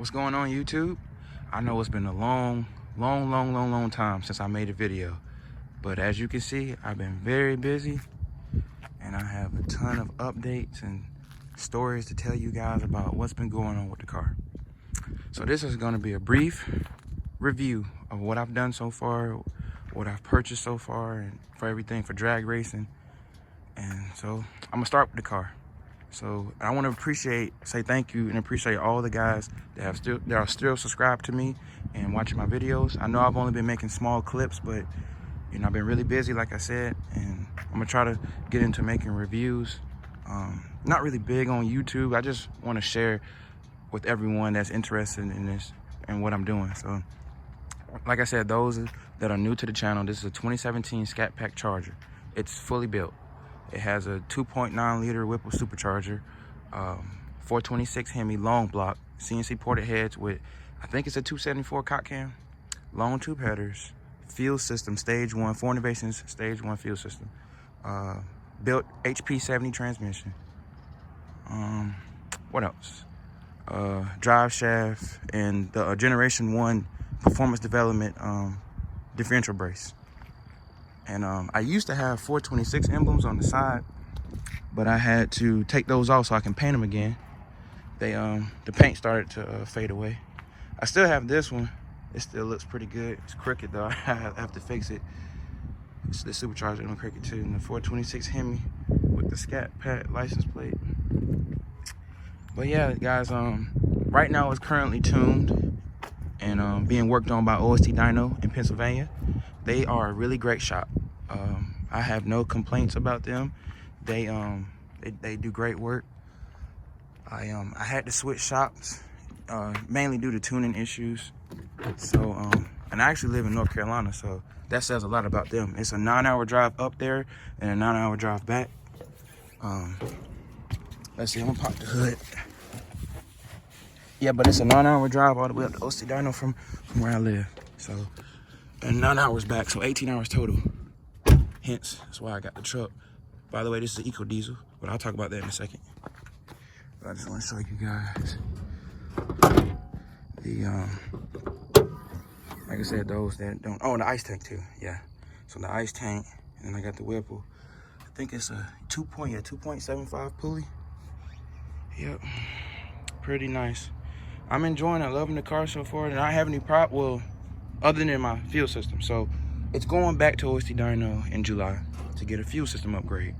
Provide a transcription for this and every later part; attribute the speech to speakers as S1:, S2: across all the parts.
S1: What's going on, YouTube? I know it's been a long time since I made a video, but as you can see, I've been very busy and I have a ton of updates and stories to tell you guys about what's been going on with the car. So this is going to be a brief review of what I've done so far, what I've purchased so far, and for everything for drag racing. And so I'm gonna start with the car. So I want to say thank you and appreciate all the guys that are still subscribed to me and watching my videos. I know I've only been making small clips, but I've been really busy, like I said, and I'm gonna try to get into making reviews. Not really big on YouTube. I just want to share with everyone that's interested in this and what I'm doing. So, like I said, those that are new to the channel, this is a 2017 Scat Pack Charger. It's fully built. It has a 2.9 liter Whipple supercharger, 426 Hemi long block, CNC ported heads with, I think it's a 274 cot cam, long tube headers, fuel system, stage 1, 4 innovations, stage 1 fuel system, built HP 70 transmission. What else? Drive shaft and the generation 1 performance development differential brace. And I used to have 426 emblems on the side, but I had to take those off so I can paint them again. The paint started to fade away. I still have this one. It still looks pretty good. It's crooked though. I have to fix it. It's the supercharger on crooked too. And the 426 Hemi with the Scat Pack license plate. But yeah, guys, right now it's currently tuned and being worked on by OST Dyno in Pennsylvania. They are a really great shop. I have no complaints about them. They do great work. I had to switch shops mainly due to tuning issues. So and I actually live in North Carolina, so that says a lot about them. It's a 9-hour drive up there and a 9-hour drive back. Let's see, I'm gonna pop the hood. Yeah, but it's a 9-hour drive all the way up to OST Dyno from where I live. So, and 9 hours back, so 18 hours total. Hence, that's why I got the truck. By the way, this is an eco diesel, but I'll talk about that in a second. But I just want to show you guys the like I said, those that don't. Oh, and the ice tank too. Yeah. So the ice tank, and then I got the Whipple. I think it's a 2.75 pulley. Yep. Pretty nice. I'm enjoying it, loving the car so far, and I don't have any problem. Well, other than my fuel system. So it's going back to OST Dyno in July to get a fuel system upgrade.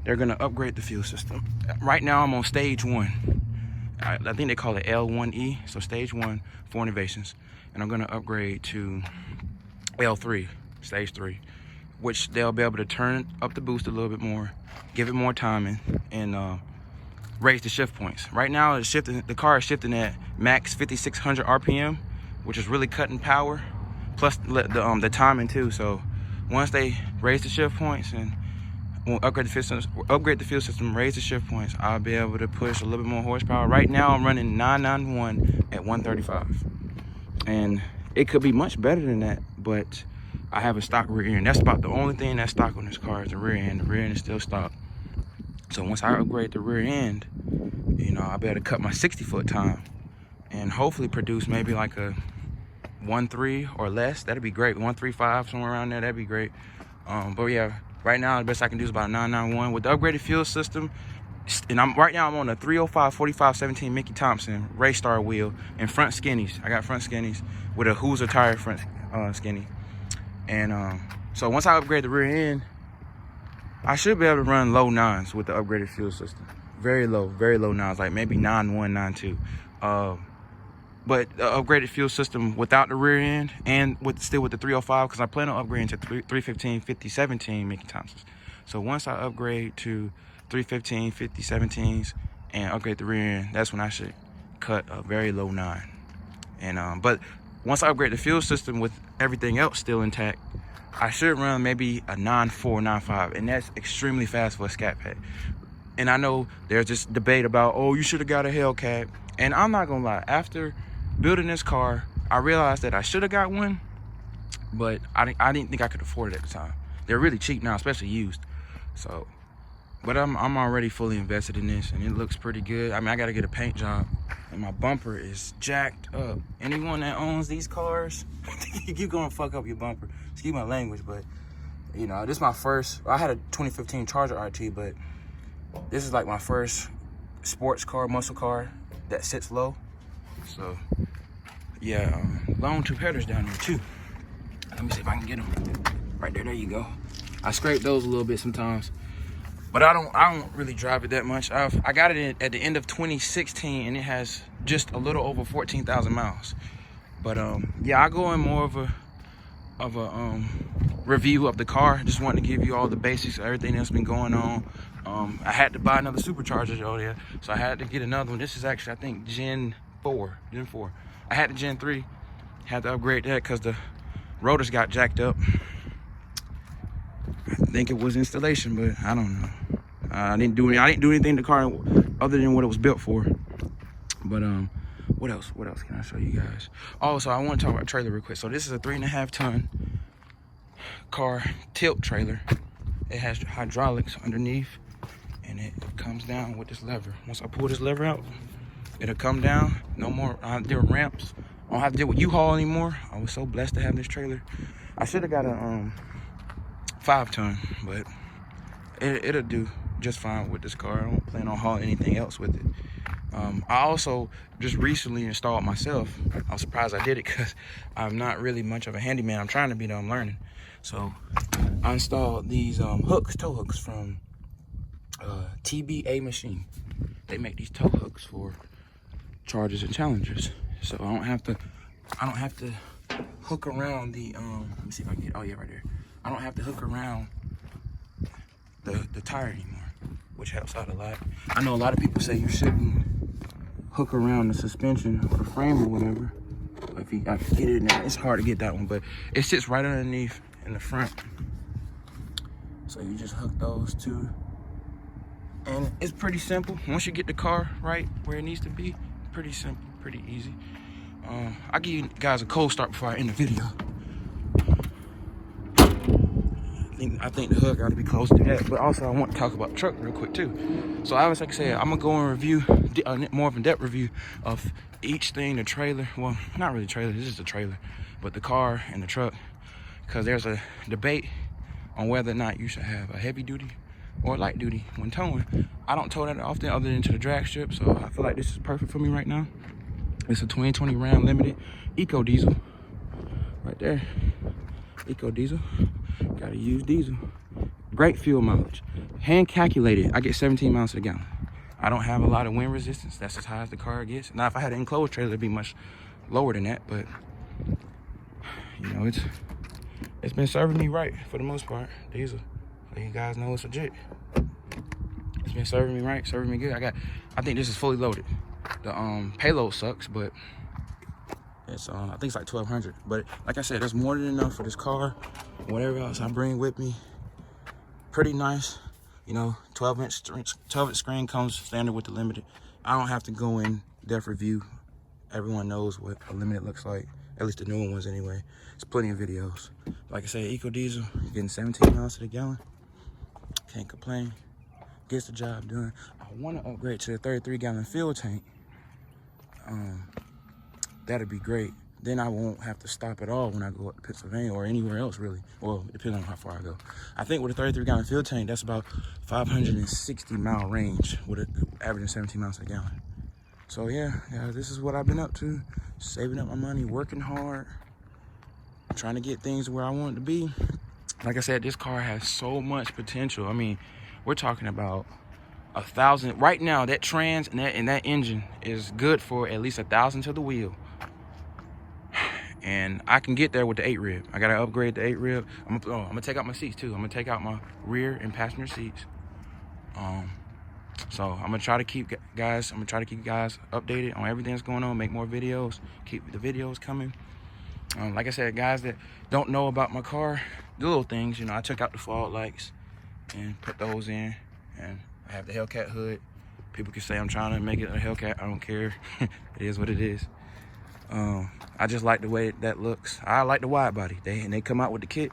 S1: They're gonna upgrade the fuel system. Right now I'm on stage 1. I think they call it L1E, so stage 1, 4 innovations. And I'm gonna upgrade to L3, stage 3, which they'll be able to turn up the boost a little bit more, give it more timing, and raise the shift points. Right now the car is shifting at max 5,600 RPM, which is really cutting power, plus the timing too. So once they raise the shift points and upgrade the fuel system, raise the shift points, I'll be able to push a little bit more horsepower. Right now I'm running 991 at 135, and it could be much better than that, but I have a stock rear end. That's about the only thing that's stock on this car is the rear end. The rear end is still stock. So once I upgrade the rear end, I'll be able to cut my 60-foot time and hopefully produce maybe like a 1.3 or less. That'd be great. 1.35, somewhere around there. That'd be great. But yeah, right now the best I can do is about 991 with the upgraded fuel system. And right now I'm on a 305 45 17 Mickey Thompson race star wheel and front skinnies. I got front skinnies with a Hoosier tire front skinny. And so once I upgrade the rear end, I should be able to run low 9s with the upgraded fuel system. Very low 9s, like maybe 9.1, 9.2. But the upgraded fuel system without the rear end and still with the 305, because I plan on upgrading to 315 50 17 Mickey Thompsons. So once I upgrade to 315 50 17s and upgrade the rear end, that's when I should cut a very low 9. And but once I upgrade the fuel system with everything else still intact, I should run maybe a 9.4, 9.5, and that's extremely fast for a Scat Pack. And I know there's this debate about, oh, you should have got a Hellcat. And I'm not gonna lie, after building this car, I realized that I should have got one, but I didn't think I could afford it at the time. They're really cheap now, especially used. So But I'm already fully invested in this, and it looks pretty good. I mean, I got to get a paint job, and my bumper is jacked up. Anyone that owns these cars, you're going to fuck up your bumper. Excuse my language, but, you know, this is my first. I had a 2015 Charger RT, but this is like my first sports car, muscle car that sits low. So, yeah, long two headers down there, too. Let me see if I can get them. Right there, there you go. I scrape those a little bit sometimes. But I don't really drive it that much. I got it at the end of 2016, and it has just a little over 14,000 miles. But yeah, I go in more of a review of the car. Just wanted to give you all the basics of everything that's been going on. I had to buy another supercharger over there, so I had to get another one. This is actually, I think, Gen 4. I had the Gen 3, had to upgrade that because the rotors got jacked up. I think it was installation, but I don't know. I didn't do anything to the car other than what it was built for. But what else can I show you guys? Also, I want to talk about trailer real quick. So this is a 3.5 ton car tilt trailer. It has hydraulics underneath, and it comes down with this lever. Once I pull this lever out, it'll come down. No more different ramps. I don't have to deal with U-Haul anymore. I was so blessed to have this trailer. I should have got a 5 ton, but it'll do just fine with this car. I don't plan on hauling anything else with it. I also just recently installed myself. I was surprised I did it because I'm not really much of a handyman. I'm trying to be, though. I'm learning. So I installed these tow hooks from TBA Machine. They make these tow hooks for Chargers and Challengers. So I don't have to hook around the let me see if I can get, oh yeah, right there. I don't have to hook around the tire anymore, which helps out a lot. I know a lot of people say you shouldn't hook around the suspension or the frame or whatever. If I can get it in there, it's hard to get that one, but it sits right underneath in the front. So you just hook those two, and it's pretty simple. Once you get the car right where it needs to be, pretty simple, pretty easy. I'll give you guys a cold start before I end the video. I think the hook got to be close to that, but also I want to talk about the truck real quick too. So I was like I said, I'm gonna go and review more of a depth review of each thing, the trailer. Well, not really trailer, this is the trailer, but the car and the truck, because there's a debate on whether or not you should have a heavy duty or light duty when towing. I don't tow that often other than to the drag strip, so I feel like this is perfect for me right now. It's a 2020 Ram Limited Eco Diesel right there. Eco Diesel. Gotta use diesel. Great fuel mileage. Hand calculated, I get 17 miles to the gallon. I don't have a lot of wind resistance. That's as high as the car gets. Now, if I had an enclosed trailer, it'd be much lower than that, but you know, it's been serving me right for the most part. Diesel. So you guys know it's legit. It's been serving me right, serving me good. I think this is fully loaded. The payload sucks, but it's I think it's like 1,200. But like I said, that's more than enough for this car. Whatever else I bring with me, pretty nice. You know, 12-inch screen comes standard with the Limited. I don't have to go in depth review. Everyone knows what a Limited looks like, at least the newer ones anyway. There's plenty of videos. Like I said, Eco Diesel, you're getting 17 miles to the gallon. Can't complain. Gets the job done. I want to upgrade to the 33-gallon fuel tank. That'd be great. Then I won't have to stop at all when I go up to Pennsylvania or anywhere else, really. Well, depending on how far I go. I think with a 33-gallon fuel tank, that's about 560-mile range with an averaging 17 miles a gallon. So yeah, this is what I've been up to. Saving up my money, working hard, trying to get things where I want it to be. Like I said, this car has so much potential. I mean, we're talking about 1,000. Right now, that trans and that engine is good for at least 1,000 to the wheel. And I can get there with the 8 rib. I gotta upgrade the 8 rib. I'm gonna take out my seats too. I'm gonna take out my rear and passenger seats. So I'm gonna try to keep you guys updated on everything that's going on. Make more videos. Keep the videos coming. Like I said, guys that don't know about my car, the little things, you know, I took out the fog lights and put those in, and I have the Hellcat hood. People can say I'm trying to make it a Hellcat. I don't care. It is what it is. I just like the way that looks. I like the wide body. They come out with the kit.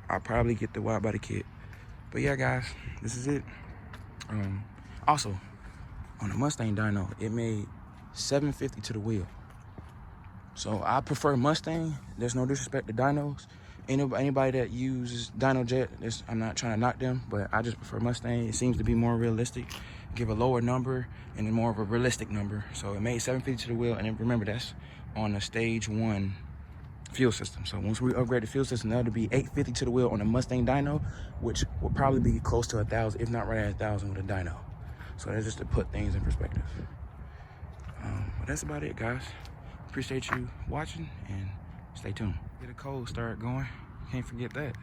S1: I'll probably get the wide body kit. But yeah, guys, this is it. Also, on the Mustang dyno, it made 750 to the wheel. So I prefer Mustang. There's no disrespect to dynos. Anybody that uses dyno jet, I'm not trying to knock them, but I just prefer Mustang. It seems to be more realistic, give a lower number and more of a realistic number. So it made 750 to the wheel, and then remember that's on the stage 1 fuel system. So once we upgrade the fuel system, that'll be 850 to the wheel on the Mustang dyno, which will probably be close to 1,000, if not right at 1,000 with a dyno. So that's just to put things in perspective. But that's about it, guys. Appreciate you watching and stay tuned. Get a cold start going. Can't forget that.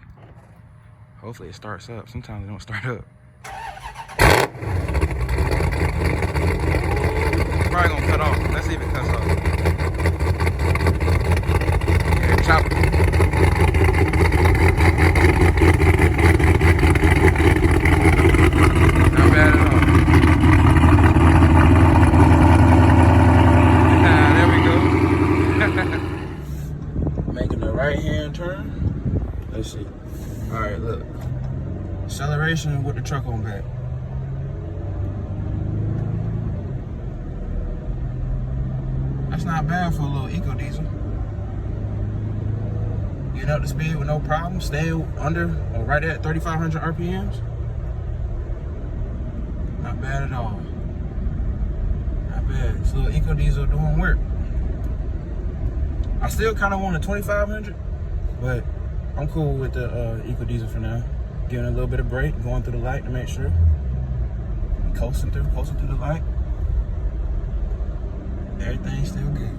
S1: Hopefully it starts up. Sometimes it don't start up. Probably gonna cut off. Let's see if it cuts off. Yeah, chop it. Not bad at all. Making a right-hand turn. Let's see. All right, look. Acceleration with the truck on back. That's not bad for a little eco diesel. Getting up to speed with no problem. Stay under or right at 3,500 RPMs. Not bad at all. Not bad. This little eco diesel doing work. I still kind of want a 2,500, but I'm cool with the eco diesel for now. Giving a little bit of brake, going through the light to make sure. Coasting through the light. Everything's still good.